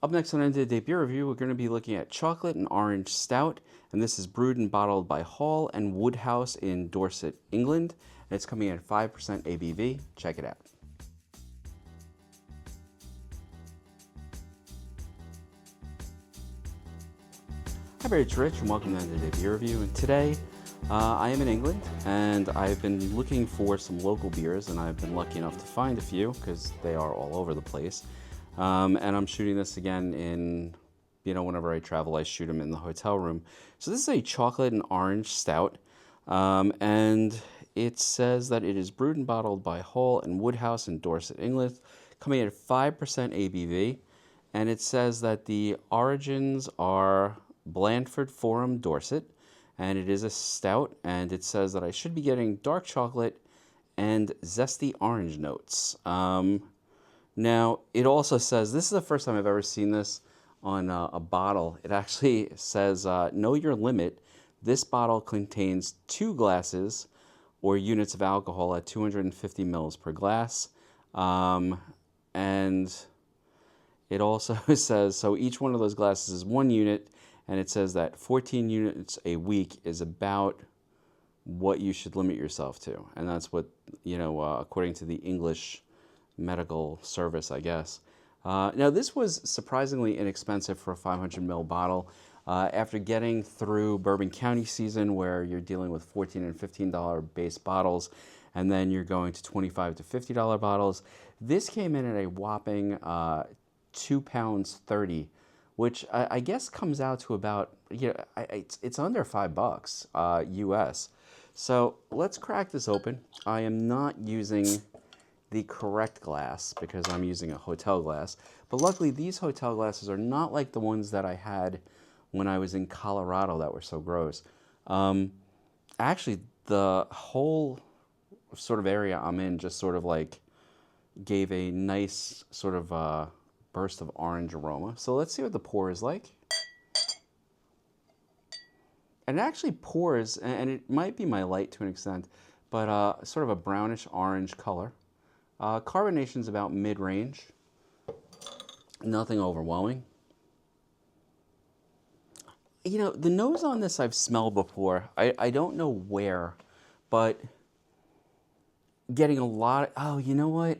Up next on End of the Day Beer Review, we're going to be looking at Chocolate and Orange Stout, and this is brewed and bottled by Hall and Woodhouse in Dorset, England, and it's coming in at 5% ABV. Check it out. Hi everybody, it's Rich, and welcome to End of the Day Beer Review, and today I am in England, and I've been looking for some local beers, and I've been lucky enough to find a few, because they are all over the place. And I'm shooting this again in, whenever I travel, I shoot them in the hotel room. So this is a chocolate and orange stout, and it says that it is brewed and bottled by Hall and Woodhouse in Dorset, England, coming in at 5% ABV, and it says that the origins are Blandford Forum, Dorset, and it is a stout, and it says that I should be getting dark chocolate and zesty orange notes. Now, it also says, this is the first time I've ever seen this on a bottle. It actually says, know your limit. This bottle contains 2 glasses or units of alcohol at 250 mils per glass. And it also says, so each one of those glasses is 1 unit, and it says that 14 units a week is about what you should limit yourself to. And that's what, according to the English medical service, I guess. Now, this was surprisingly inexpensive for a 500 ml bottle. After getting through Bourbon County season, where you're dealing with $14 and $15 base bottles, and then you're going to $25 to $50 bottles, this came in at a whopping £2.30, which I guess comes out to about, it's under $5 US. So let's crack this open. I am not using the correct glass because I'm using a hotel glass, but luckily these hotel glasses are not like the ones that I had when I was in Colorado that were so gross. Actually, the whole sort of area I'm in just sort of like gave a nice sort of burst of orange aroma. So let's see what the pour is like. And it actually pours, and it might be my light to an extent, but sort of a brownish orange color. Carbonation's about mid-range, nothing overwhelming. The nose on this I've smelled before. I don't know where, but getting a lot of, oh, you know what?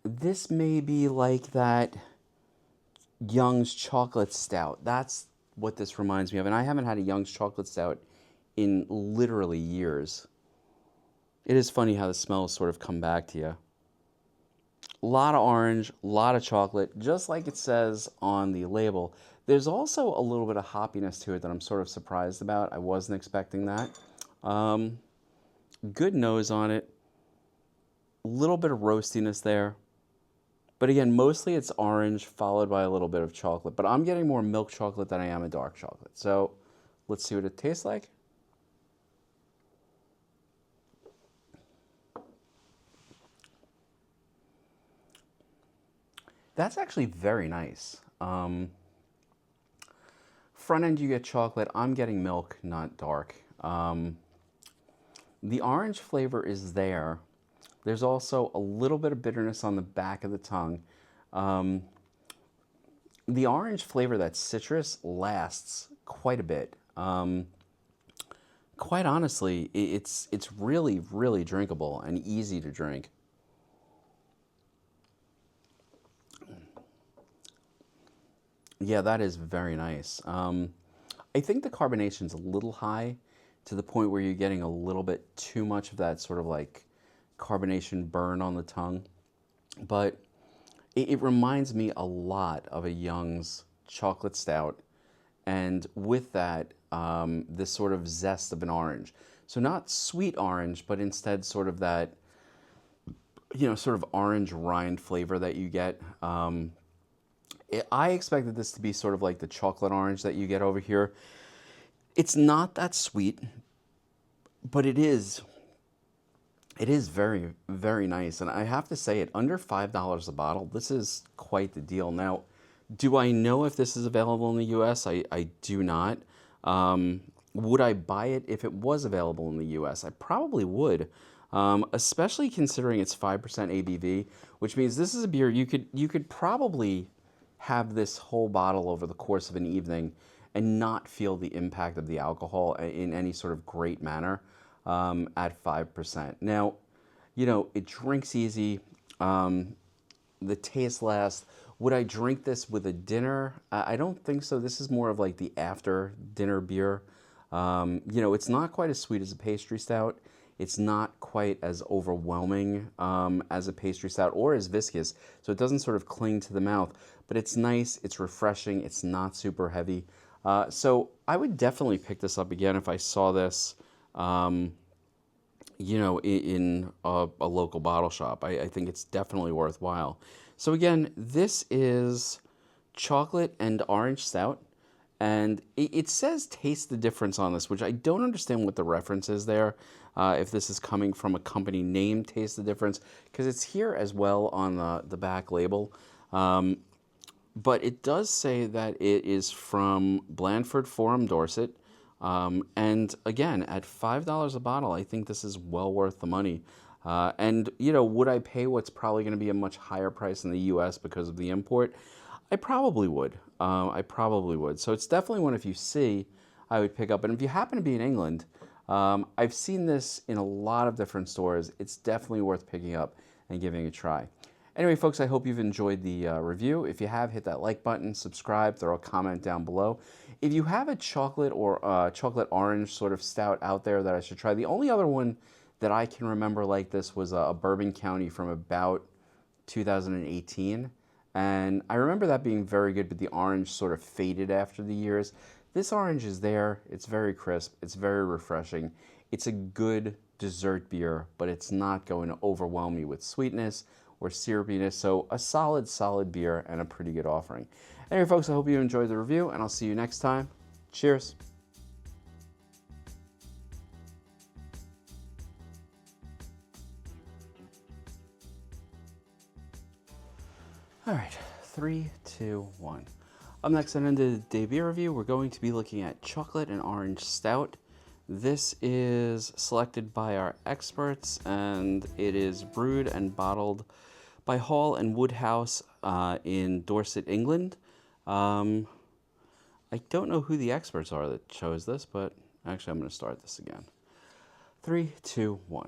This may be like that Young's Chocolate Stout. That's what this reminds me of, and I haven't had a Young's Chocolate Stout in literally years. It is funny how the smells sort of come back to you. A lot of orange, a lot of chocolate, just like it says on the label. There's also a little bit of hoppiness to it that I'm sort of surprised about. I wasn't expecting that. Good nose on it. A little bit of roastiness there. But again, mostly it's orange followed by a little bit of chocolate. But I'm getting more milk chocolate than I am a dark chocolate. So let's see what it tastes like. That's actually very nice. Front end you get chocolate. I'm getting milk, not dark. The orange flavor is there. There's also a little bit of bitterness on the back of the tongue. The orange flavor, that citrus, lasts quite a bit. Quite honestly, it's really, really drinkable and easy to drink. Yeah, that is very nice. I think the carbonation's a little high to the point where you're getting a little bit too much of that sort of like carbonation burn on the tongue. But it reminds me a lot of a Young's Chocolate Stout. And with that, this sort of zest of an orange. So not sweet orange, but instead sort of that, sort of orange rind flavor that you get. I expected this to be sort of like the chocolate orange that you get over here. It's not that sweet, but it is very, very nice. And I have to say, at under $5 a bottle, this is quite the deal. Now, do I know if this is available in the US? I do not. Would I buy it if it was available in the US? I probably would. especially considering it's 5% ABV, which means this is a beer you could probably have this whole bottle over the course of an evening and not feel the impact of the alcohol in any sort of great manner at 5%. Now, it drinks easy. The taste lasts. Would I drink this with a dinner? I don't think so. This is more of like the after dinner beer. It's not quite as sweet as a pastry stout. It's not quite as overwhelming as a pastry stout or as viscous, so it doesn't sort of cling to the mouth. But it's nice, it's refreshing, it's not super heavy. So I would definitely pick this up again if I saw this, in a local bottle shop. I think it's definitely worthwhile. So again, this is chocolate and orange stout. And it says taste the difference on this, which I don't understand what the reference is there. If this is coming from a company named Taste the Difference, because it's here as well on the back label. But it does say that it is from Blandford Forum, Dorset. And again, at $5 a bottle, I think this is well worth the money. And would I pay what's probably going to be a much higher price in the US because of the import? I probably would. So it's definitely one, if you see, I would pick up. And if you happen to be in England, I've seen this in a lot of different stores. It's definitely worth picking up and giving it a try. Anyway, folks, I hope you've enjoyed the review. If you have, hit that like button, subscribe, throw a comment down below. If you have a chocolate or chocolate orange sort of stout out there that I should try, the only other one that I can remember like this was a Bourbon County from about 2018. And I remember that being very good, but the orange sort of faded after the years. This orange is there. It's very crisp. It's very refreshing. It's a good dessert beer, but it's not going to overwhelm you with sweetness or syrupiness. So a solid beer and a pretty good offering. Anyway, folks, I hope you enjoyed the review, and I'll see you next time. Cheers. All right, 3, 2, 1. Up next on the day beer review, we're going to be looking at chocolate and orange stout. This is selected by our experts, and it is brewed and bottled by Hall and Woodhouse in Dorset, England. I don't know who the experts are that chose this, but actually I'm going to start this again. 3, 2, 1.